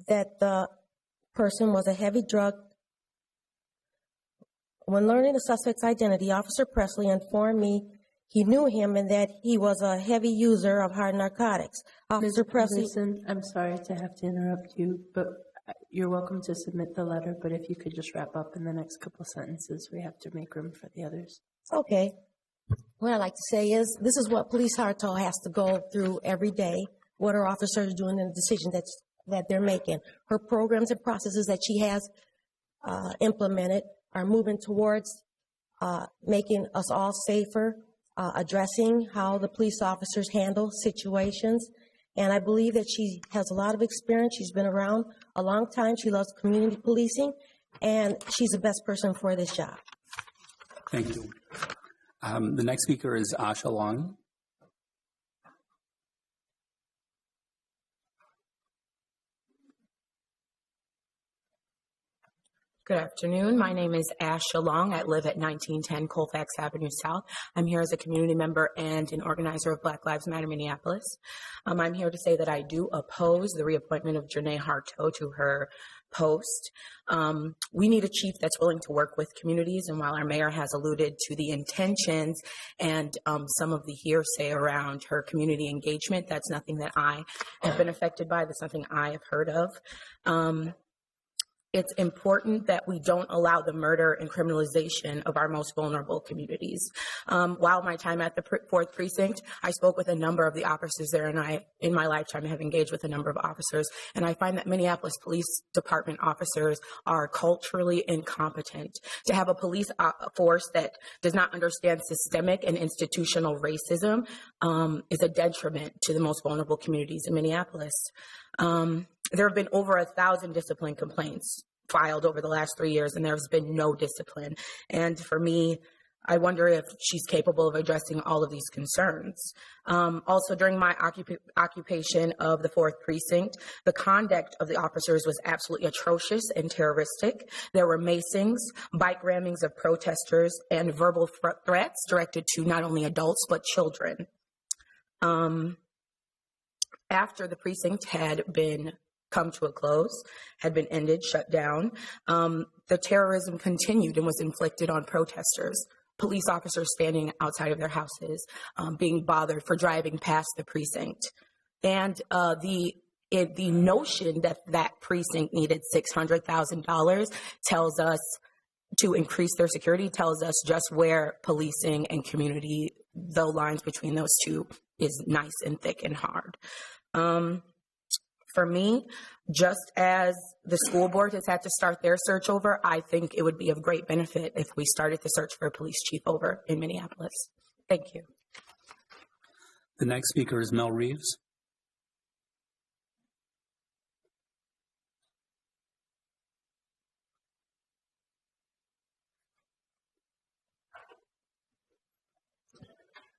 that the person was a heavy drug. When learning the suspect's identity, Officer Presley informed me he knew him and that he was a heavy user of hard narcotics. Officer Presley... Listen, I'm sorry to have to interrupt you, but you're welcome to submit the letter, but if you could just wrap up in the next couple sentences, we have to make room for the others. Okay. What I'd like to say is this is what Police Hartselle has to go through every day, what her officers are doing and the decisions that they're making. Her programs and processes that she has implemented are moving towards making us all safer, addressing how the police officers handle situations. And I believe that she has a lot of experience. She's been around a long time. She loves community policing, and she's the best person for this job. Thank you. The next speaker is Asha Long. Good afternoon. My name is Asha Long. I live at 1910 Colfax Avenue South. I'm here as a community member and an organizer of Black Lives Matter Minneapolis. I'm here to say that I do oppose the reappointment of Janae Harteau to her post. We need a chief that's willing to work with communities, and while our mayor has alluded to the intentions and some of the hearsay around her community engagement, that's nothing that I have been affected by. That's nothing I have heard of. It's important that we don't allow the murder and criminalization of our most vulnerable communities. While my time at the 4th Precinct, I spoke with a number of the officers there, and I, in my lifetime, have engaged with a number of officers, and I find that Minneapolis Police Department officers are culturally incompetent. To have a police force that does not understand systemic and institutional racism is a detriment to the most vulnerable communities in Minneapolis. There have been over 1,000 discipline complaints filed over the last 3 years, and there's been no discipline. And for me, I wonder if she's capable of addressing all of these concerns. Also, during my occupation of the 4th Precinct, the conduct of the officers was absolutely atrocious and terroristic. There were macings, bike rammings of protesters, and verbal threats directed to not only adults but children. After the precinct had been come to a close, had been ended, shut down, the terrorism continued and was inflicted on protesters. Police officers standing outside of their houses, being bothered for driving past the precinct. And the notion that that precinct needed $600,000 tells us to increase their security, tells us just where policing and community, the lines between those two is nice and thick and hard. For me, just as the school board has had to start their search over, I think it would be of great benefit if we started the search for a police chief over in Minneapolis. Thank you. The next speaker is Mel Reeves.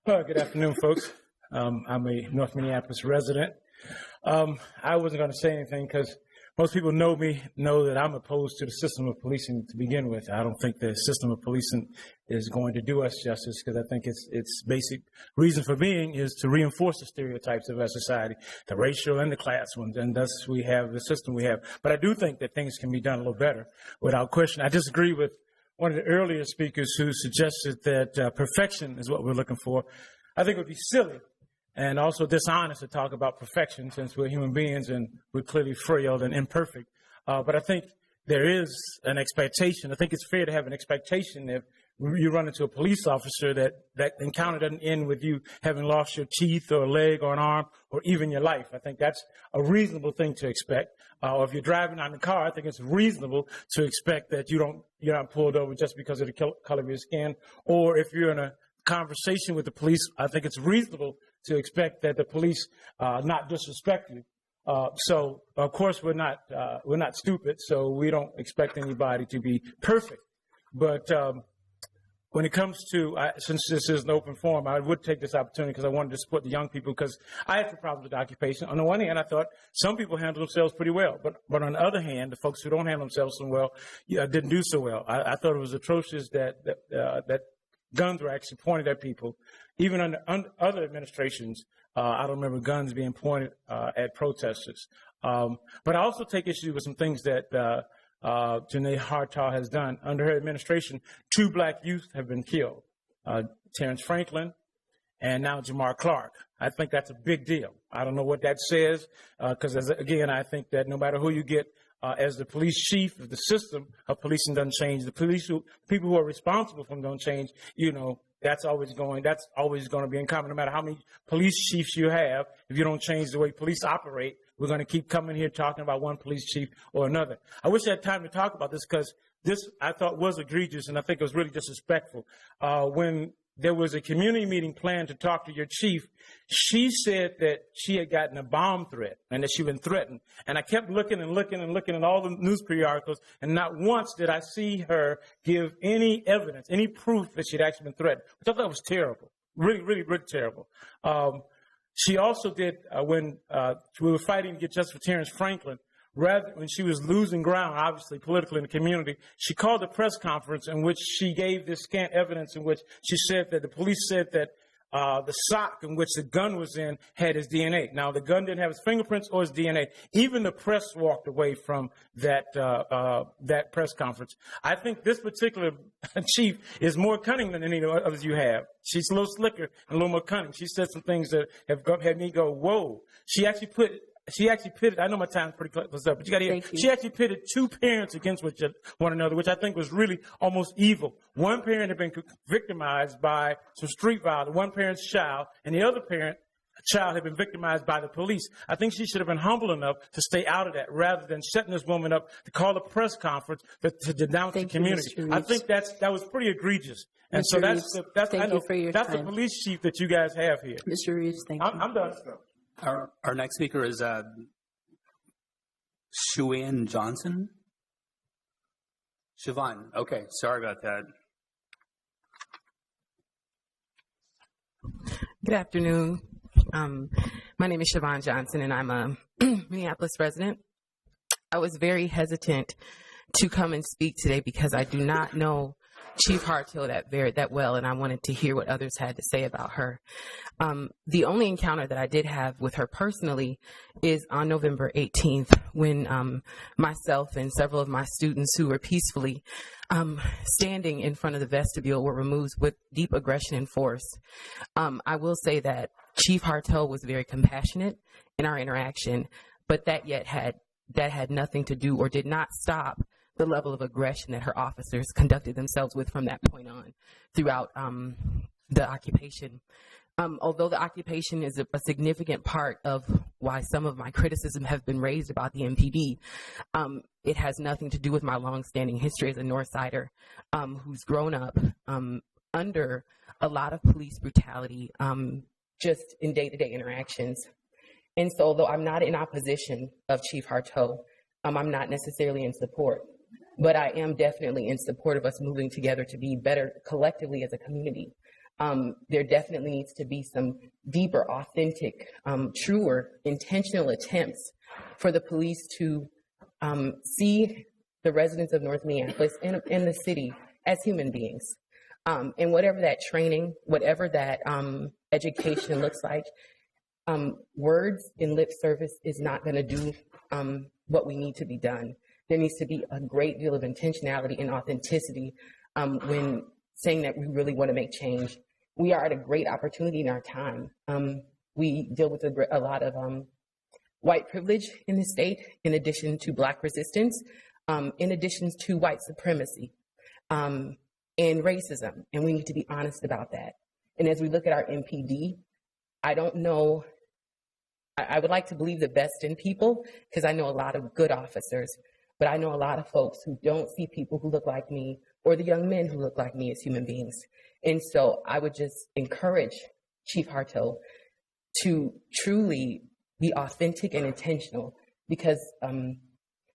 Good afternoon, folks. I'm a North Minneapolis resident. I wasn't going to say anything because most people know me, know that I'm opposed to the system of policing to begin with. I don't think the system of policing is going to do us justice because I think its basic reason for being is to reinforce the stereotypes of our society, the racial and the class ones, and thus we have the system we have. But I do think that things can be done a little better without question. I disagree with one of the earlier speakers who suggested that perfection is what we're looking for. I think it would be silly and also dishonest to talk about perfection since we're human beings and we're clearly frail and imperfect. But I think there is an expectation. I think it's fair to have an expectation if you run into a police officer that encounter doesn't end with you having lost your teeth or a leg or an arm or even your life. I think that's a reasonable thing to expect. Or if you're driving on the car, I think it's reasonable to expect that you're not pulled over just because of the color of your skin. Or if you're in a conversation with the police, I think it's reasonable to expect that the police not disrespect you. So of course we're not stupid, so we don't expect anybody to be perfect. But when it comes to, since this is an open forum, I would take this opportunity because I wanted to support the young people because I had some problems with occupation. On the one hand, I thought some people handle themselves pretty well, but on the other hand, the folks who don't handle themselves so well didn't do so well. I thought it was atrocious that guns were actually pointed at people. Even under other administrations, I don't remember guns being pointed at protesters. But I also take issue with some things that Janae Hartaw has done. Under her administration, 2 black youth have been killed, Terrence Franklin and now Jamar Clark. I think that's a big deal. I don't know what that says, because, again, I think that no matter who you get as the police chief, if the system of policing doesn't change, people who are responsible for them don't change, that's always going to be uncommon. No matter how many police chiefs you have, if you don't change the way police operate, we're going to keep coming here talking about one police chief or another. I wish I had time to talk about this, because this, I thought, was egregious, and I think it was really disrespectful. When there was a community meeting planned to talk to your chief, she said that she had gotten a bomb threat and that she'd been threatened. And I kept looking at all the newspaper articles, and not once did I see her give any evidence, any proof that she'd actually been threatened, which I thought was terrible. Really, really, really terrible. She also did, when we were fighting to get justice for Terrence Franklin, when she was losing ground, obviously, politically in the community, she called a press conference in which she gave this scant evidence in which she said that the police said that the sock in which the gun was in had his DNA. Now, the gun didn't have his fingerprints or his DNA. Even the press walked away from that press conference. I think this particular chief is more cunning than any of the others you have. She's a little slicker and a little more cunning. She said some things that have had me go, whoa. She actually pitted, I know my time's pretty close up, but you got to hear, she actually pitted 2 parents against one another, which I think was really almost evil. One parent had been victimized by some street violence, one parent's child, and the other child had been victimized by the police. I think she should have been humble enough to stay out of that rather than setting this woman up to call a press conference to denounce the community. I think that was pretty egregious. And so that's the police chief that you guys have here. Mr. Reeves, thank you. I'm done. Our next speaker is Siobhan Johnson. Siobhan. Okay, sorry about that. Good afternoon. My name is Siobhan Johnson, and I'm a Minneapolis resident. I was very hesitant to come and speak today because I do not know Chief Hartaw that well, and I wanted to hear what others had to say about her. The only encounter that I did have with her personally is on November 18th when myself and several of my students who were peacefully standing in front of the vestibule were removed with deep aggression and force. I will say that Chief Hartaw was very compassionate in our interaction, but that had nothing to do or did not stop the level of aggression that her officers conducted themselves with from that point on throughout the occupation. Although the occupation is a significant part of why some of my criticism have been raised about the MPD, it has nothing to do with my longstanding history as a Northsider who's grown up under a lot of police brutality just in day-to-day interactions. And so although I'm not in opposition of Chief Hartaw, I'm not necessarily in support. But I am definitely in support of us moving together to be better collectively as a community. There definitely needs to be some deeper, authentic, truer, intentional attempts for the police to see the residents of North Minneapolis and the city as human beings. And whatever that training, whatever that education looks like, words in lip service is not going to do what we need to be done. There needs to be a great deal of intentionality and authenticity when saying that we really want to make change. We are at a great opportunity in our time. We deal with a lot of white privilege in the state, in addition to Black resistance, in addition to white supremacy and racism. And we need to be honest about that. And as we look at our MPD, I don't know, I would like to believe the best in people because I know a lot of good officers, but I know a lot of folks who don't see people who look like me or the young men who look like me as human beings. And so I would just encourage Chief Hartaw to truly be authentic and intentional because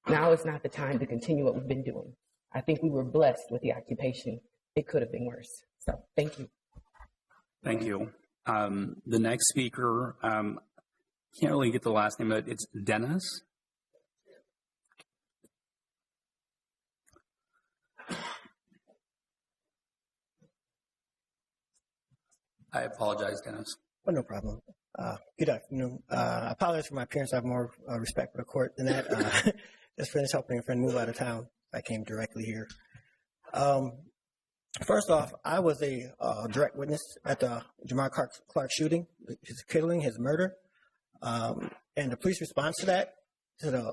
now is not the time to continue what we've been doing. I think we were blessed with the occupation. It could have been worse. So thank you. Thank you. The next speaker, can't really get the last name, but it's Dennis. I apologize, Dennis. Oh, no problem. Good afternoon. I apologize for my appearance. I have more respect for the court than that. Just finished helping a friend move out of town. I came directly here. First off, I was a direct witness at the Jamar Clark shooting, his killing, his murder. And the police response to that, to the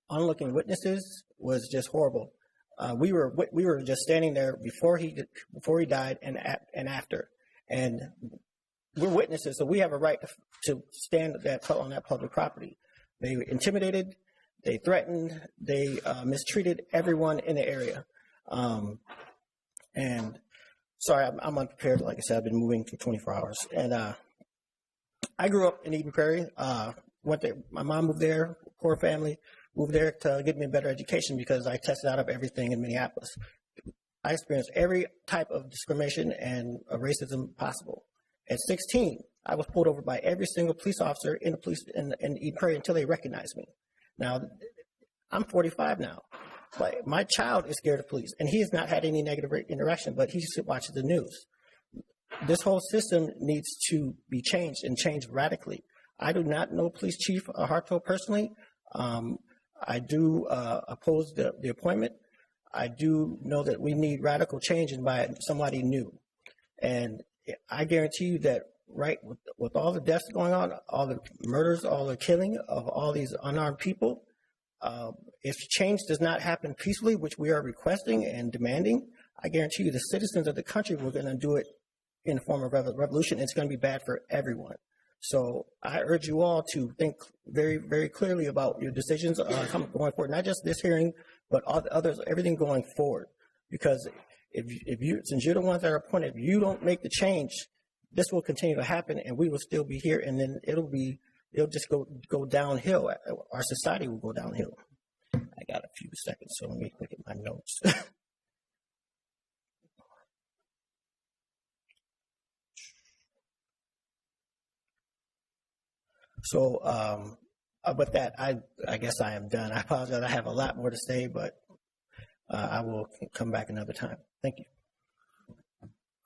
onlooking witnesses, was just horrible. We were just standing there before he died and after, and we're witnesses, so we have a right to stand on that public property. They intimidated, they threatened, they mistreated everyone in the area. And sorry, I'm unprepared. Like I said, I've been moving for 24 hours, and I grew up in Eden Prairie. Went there. My mom moved there. Poor family. Moved there to get me a better education because I tested out of everything in Minneapolis. I experienced every type of discrimination and racism possible. At 16, I was pulled over by every single police officer in Eden Prairie until they recognized me. Now, I'm 45 now. But my child is scared of police, and he has not had any negative interaction, but he watches the news. This whole system needs to be changed and changed radically. I do not know Police Chief Harto personally. I do oppose the appointment. I do know that we need radical change and by somebody new. And I guarantee you that right with all the deaths going on, all the murders, all the killing of all these unarmed people, if change does not happen peacefully, which we are requesting and demanding, I guarantee you the citizens of the country were going to do it in the form of revolution. It's going to be bad for everyone. So I urge you all to think very, very clearly about your decisions going forward, not just this hearing, but all the others, everything going forward. Because if you, since you're the ones that are appointed, if you don't make the change, this will continue to happen, and we will still be here, and then it'll just go downhill. Our society will go downhill. I got a few seconds, so let me look at my notes. So with that, I guess I am done. I apologize. I have a lot more to say, but I will come back another time. Thank you.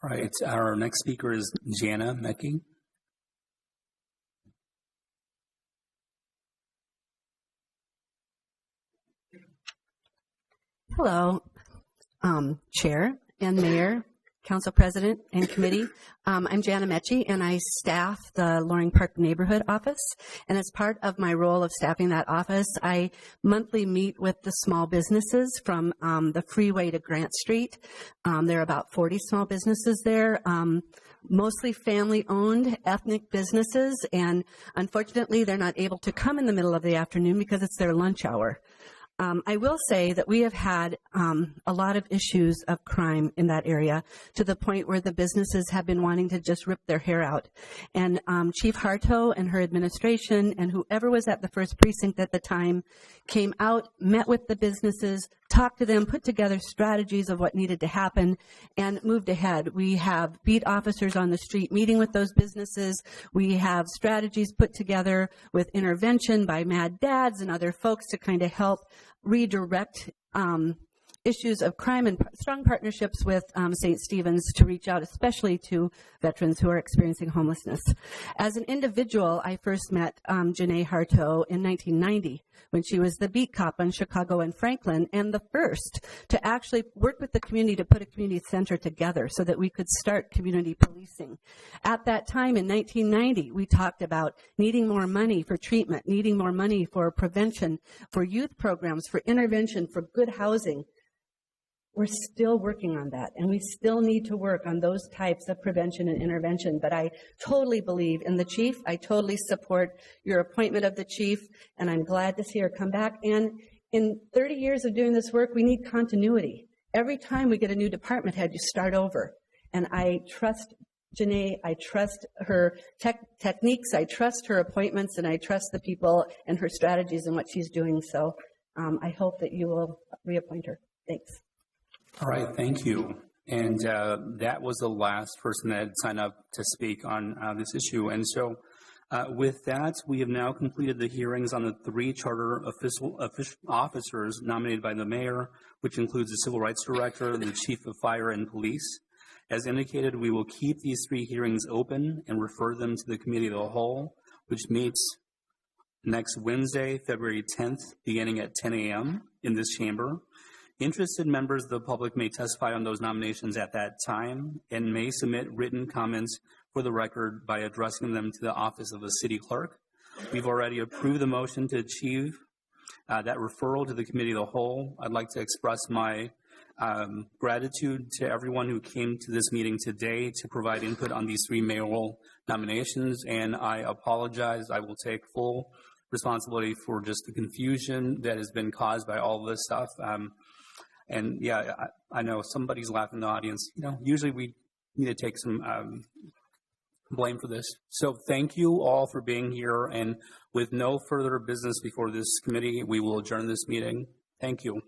All right. Our next speaker is Jana Mecki. Hello, Chair and Mayor, Council President and Committee. I'm Jana Mecki, and I staff the Loring Park Neighborhood Office. And as part of my role of staffing that office, I monthly meet with the small businesses from the freeway to Grant Street. There are about 40 small businesses there. Mostly family-owned ethnic businesses, and unfortunately, they're not able to come in the middle of the afternoon because it's their lunch hour. I will say that we have had a lot of issues of crime in that area to the point where the businesses have been wanting to just rip their hair out. And Chief Harto and her administration and whoever was at the first precinct at the time came out, met with the businesses, talked to them, put together strategies of what needed to happen, and moved ahead. We have beat officers on the street meeting with those businesses. We have strategies put together with intervention by Mad Dads and other folks to kind of help redirect issues of crime and strong partnerships with St. Stephen's to reach out, especially to veterans who are experiencing homelessness. As an individual, I first met Janae Harto in 1990 when she was the beat cop on Chicago and Franklin, and the first to actually work with the community to put a community center together so that we could start community policing. At that time in 1990, we talked about needing more money for treatment, needing more money for prevention, for youth programs, for intervention, for good housing. We're still working on that, and we still need to work on those types of prevention and intervention. But I totally believe in the chief. I totally support your appointment of the chief, and I'm glad to see her come back. And in 30 years of doing this work, we need continuity. Every time we get a new department head, you start over. And I trust Janae. I trust her techniques. I trust her appointments, and I trust the people and her strategies and what she's doing. So I hope that you will reappoint her. Thanks. All right, thank you. And that was the last person that had signed up to speak on this issue. And so with that, we have now completed the hearings on the 3 charter officers nominated by the mayor, which includes the Civil Rights Director, the Chief of Fire and Police. As indicated, we will keep these 3 hearings open and refer them to the Committee of the Whole, which meets next Wednesday, February 10th, beginning at 10 a.m. in this chamber. Interested members of the public may testify on those nominations at that time and may submit written comments for the record by addressing them to the office of the city clerk. We've already approved the motion to achieve that referral to the Committee of the Whole. I'd like to express my gratitude to everyone who came to this meeting today to provide input on these 3 mayoral nominations, and I apologize. I will take full responsibility for just the confusion that has been caused by all of this stuff. And yeah, I know somebody's laughing in the audience. Usually we need to take some blame for this. So thank you all for being here. And with no further business before this committee, we will adjourn this meeting. Thank you.